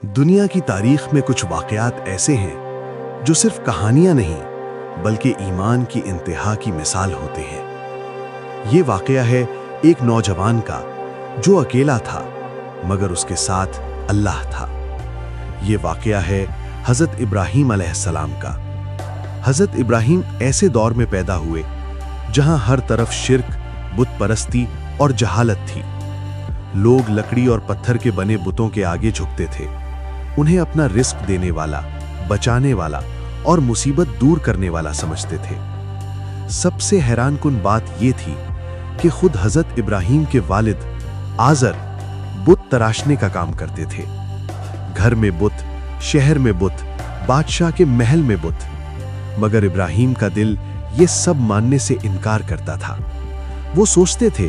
दुनिया की तारीख में कुछ वाक़यात ऐसे हैं जो सिर्फ कहानियां नहीं बल्कि ईमान की इंतहा की मिसाल होते हैं। ये वाक़या है एक नौजवान का जो अकेला था मगर उसके साथ अल्लाह था। ये वाक़या है हज़रत इब्राहीम अलैहिस्सलाम का। हज़रत इब्राहीम ऐसे दौर में पैदा हुए जहां हर तरफ शिर्क, बुत परस्ती और जहालत थी। लोग लकड़ी और पत्थर के बने बुतों के आगे झुकते थे। उन्हें अपना रिस्क देने वाला, बचाने वाला और मुसीबत दूर करने वाला समझते थे। सबसे हैरानकुन बात यह थी कि खुद हज़रत इब्राहीम के वालिद आज़र बुत तराशने का काम करते थे। घर में बुत, शहर में बुत, बादशाह के महल में बुत, मगर इब्राहीम का दिल ये सब मानने से इनकार करता था। वो सोचते थे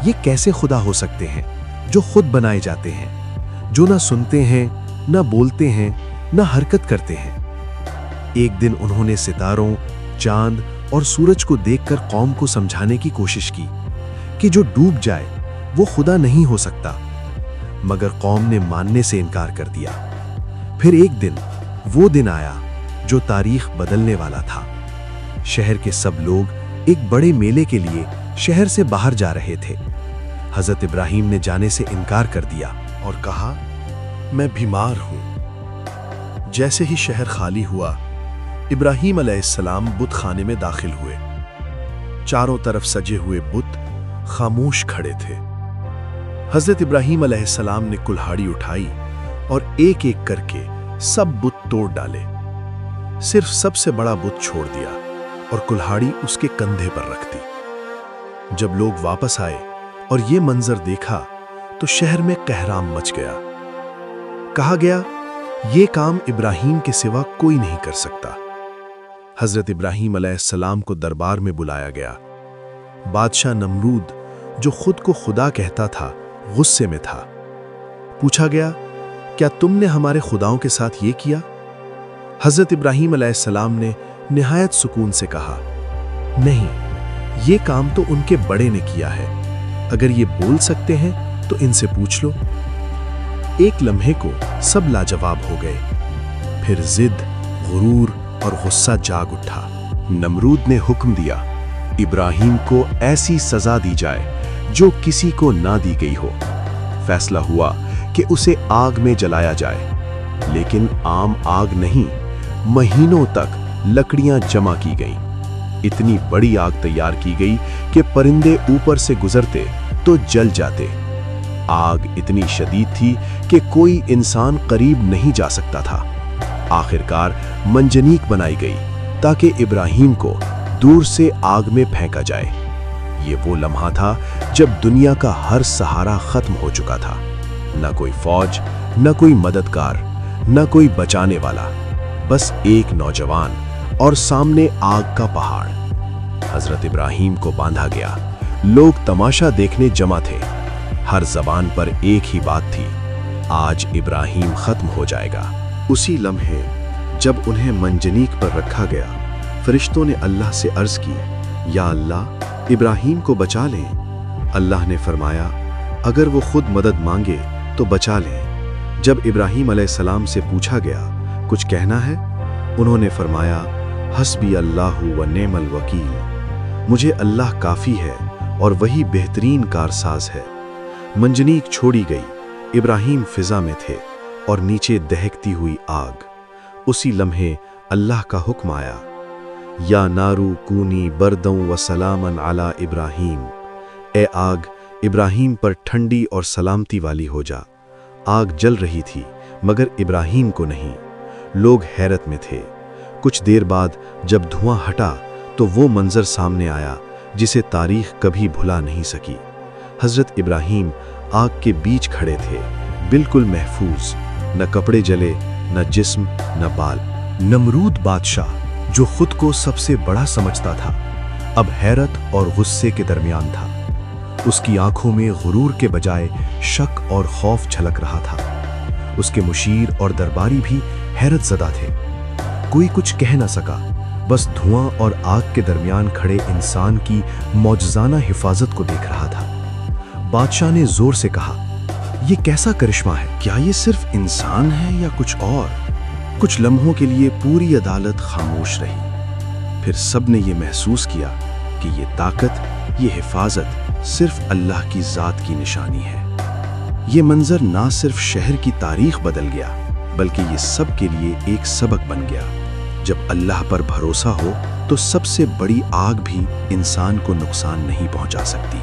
ये कैसे खुदा हो सकते हैं जो खुद बनाए जाते हैं, जो ना सुनते हैं, ना बोलते हैं, ना हरकत करते हैं। एक दिन उन्होंने सितारों, चांद और सूरज को देखकर कौम को समझाने की कोशिश की कि जो डूब जाए वो खुदा नहीं हो सकता, मगर कौम ने मानने से इनकार कर दिया। फिर एक दिन वो दिन आया जो तारीख बदलने वाला था। शहर के सब लोग एक बड़े मेले के लिए शहर से बाहर जा रहे थे। हज़रत इब्राहीम ने जाने से इनकार कर दिया और कहा, मैं बीमार हूं। जैसे ही शहर खाली हुआ, इब्राहीम अलैहिस्सलाम बुत खाने में दाखिल हुए। चारों तरफ सजे हुए बुत खामोश खड़े थे। हज़रत इब्राहीम अलैहिस्सलाम ने कुल्हाड़ी उठाई और एक एक करके सब बुत तोड़ डाले। सिर्फ सबसे बड़ा बुत छोड़ दिया और कुल्हाड़ी उसके कंधे पर रख दी। जब लोग वापस आए और ये मंजर देखा तो शहर में कहराम मच गया। कहा गया, ये काम इब्राहीम के सिवा कोई नहीं कर सकता। हज़रत इब्राहीम अलैहिस्सलाम को दरबार में बुलाया गया। बादशाह नमरूद, जो खुद को खुदा कहता था, गुस्से में था। पूछा गया, क्या तुमने हमारे खुदाओं के साथ ये किया? हज़रत इब्राहीम अलैहिस्सलाम ने निहायत सुकून से कहा, नहीं, ये काम तो उनके बड़े ने किया है। अगर ये बोल सकते हैं तो इनसे पूछ लो। एक लम्हे को सब लाजवाब हो गए। फिर जिद, गुरूर और गुस्सा जाग उठा। नमरूद ने हुक्म दिया, इब्राहीम को ऐसी सजा दी जाए जो किसी को ना दी गई हो। फैसला हुआ कि उसे आग में जलाया जाए, लेकिन आम आग नहीं, महीनों तक लकड़ियां जमा की गईं। इतनी बड़ी आग तैयार की गई कि परिंदे ऊपर से गुजरते तो जल जाते। आग इतनी शदीद थी कि कोई इंसान करीब नहीं जा सकता था। आखिरकार मंजनीक बनाई गई ताकि इब्राहीम को दूर से आग में फेंका जाए। ये वो लम्हा था जब दुनिया का हर सहारा खत्म हो चुका था। न कोई फौज, न कोई मददगार, न कोई बचाने वाला, बस एक नौजवान और सामने आग का पहाड़। हज़रत इब्राहीम को बांधा गया। लोग तमाशा देखने जमा थे। हर जबान पर एक ही बात थी, आज इब्राहीम खत्म हो जाएगा। उसी लम्हे जब उन्हें मंजनीक पर रखा गया, फरिश्तों ने अल्लाह से अर्ज की, या अल्लाह, इब्राहीम को बचा लें। अल्लाह ने फरमाया, अगर वो खुद मदद मांगे तो बचा लें। जब इब्राहीम अलैहिस्सलाम से पूछा गया, कुछ कहना है? उन्होंने फरमाया, हस्बी अल्लाहु व नेमल वकील। मुझे अल्लाह काफ़ी है और वही बेहतरीन कारसाज है। मंजनीक छोड़ी गई। इब्राहीम फिजा में थे और नीचे दहकती हुई आग। उसी लम्हे अल्लाह का हुक्म आया, या नारू कूनी बरदं व सलामन अला इब्राहीम। ए आग, इब्राहीम पर ठंडी और सलामती वाली हो जा। आग जल रही थी मगर इब्राहीम को नहीं। लोग हैरत में थे। कुछ देर बाद जब धुआं हटा तो वो मंजर सामने आया जिसे तारीख कभी भुला नहीं सकी। हज़रत इब्राहीम आग के बीच खड़े थे, बिल्कुल महफूज। न कपड़े जले, न जिस्म, न बाल। नमरूद बादशाह, जो खुद को सबसे बड़ा समझता था, अब हैरत और गुस्से के दरमियान था। उसकी आंखों में गुरूर के बजाय शक और खौफ झलक रहा था। उसके मुशीर और दरबारी भी हैरत ज़दा थे। कोई कुछ कह न सका, बस धुआं और आग के दरमियान खड़े इंसान की मौजज़ाना हिफाजत को देख रहा था। बादशाह ने जोर से कहा, یہ کیسا کرشمہ ہے؟ کیا یہ صرف انسان ہے یا کچھ اور؟ کچھ لمحوں کے لیے پوری عدالت خاموش رہی، پھر سب نے یہ محسوس کیا کہ یہ طاقت، یہ حفاظت صرف اللہ کی ذات کی نشانی ہے۔ یہ منظر نہ صرف شہر کی تاریخ بدل گیا، بلکہ یہ سب کے لیے ایک سبق بن گیا۔ جب اللہ پر بھروسہ ہو تو سب سے بڑی آگ بھی انسان کو نقصان نہیں پہنچا سکتی۔